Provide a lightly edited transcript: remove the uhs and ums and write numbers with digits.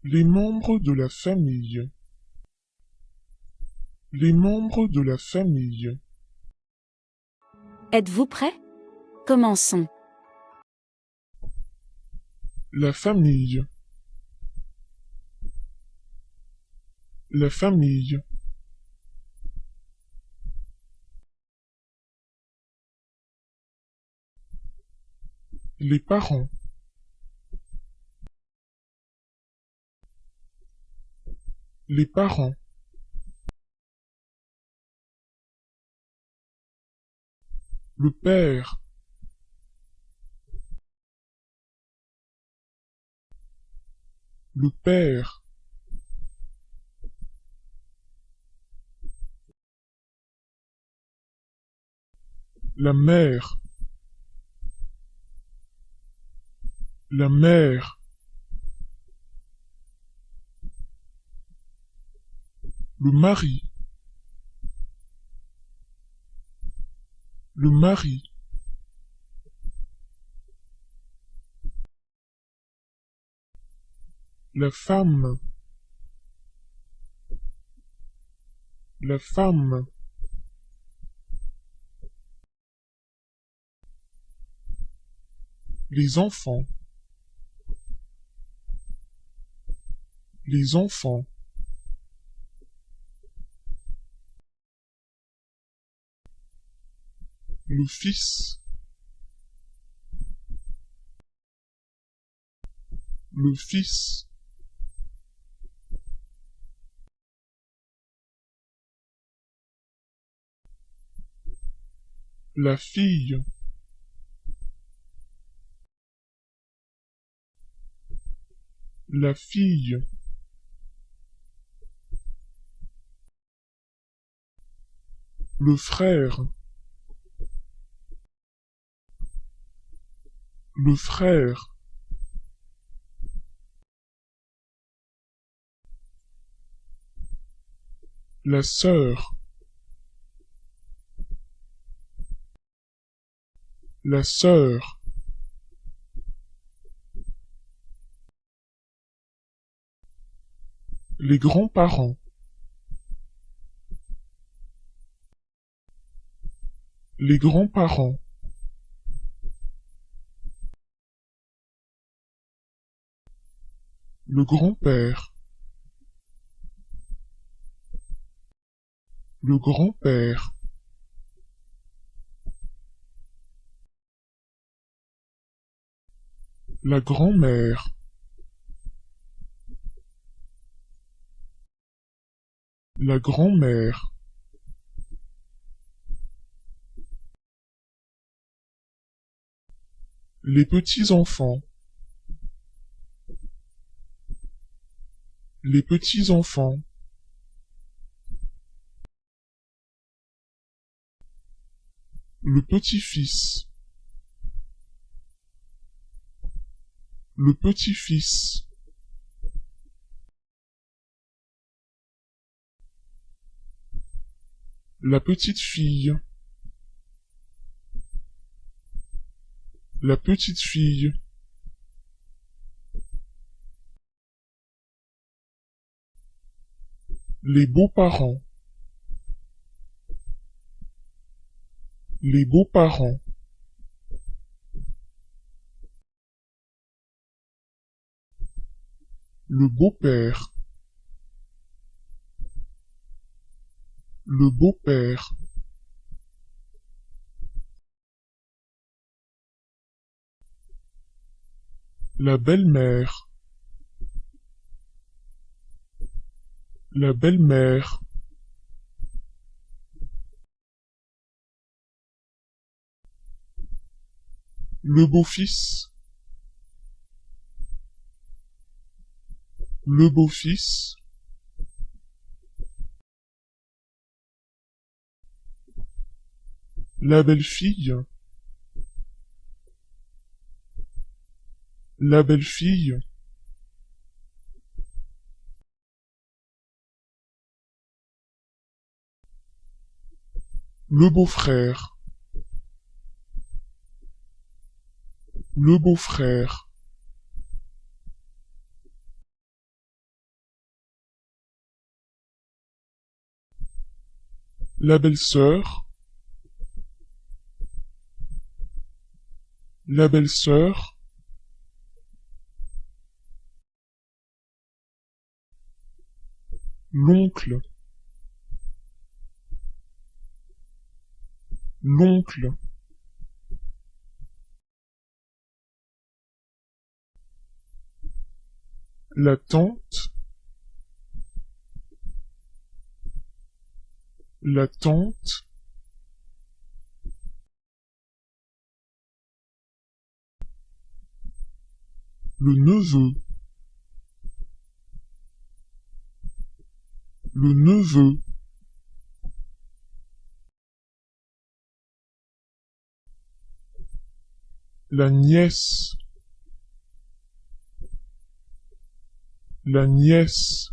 Les membres de la famille. Les membres de la famille. Êtes-vous prêts? Commençons. La famille. La famille. Les parents. Les parents. Le père. Le père. La mère. La mère. Le mari. Le mari. La femme. La femme. Les enfants. Les enfants. Le fils. Le fils. La fille. La fille. Le frère. Le frère. La sœur. La sœur. Les grands-parents. Les grands-parents. Le grand-père. Le grand-père. La grand-mère. La grand-mère. Les petits-enfants. Les petits-enfants. Le petit-fils. Le petit-fils. La petite-fille. La petite-fille. Les beaux-parents. Les beaux-parents. Le beau-père. Le beau-père. La belle-mère. La belle-mère. Le beau-fils. Le beau-fils. La belle-fille. La belle-fille. Le beau-frère. Le beau-frère. la belle-sœur, la belle-sœur, l'oncle, l'oncle, la tante, la tante, le neveu, le neveu, la nièce, la nièce,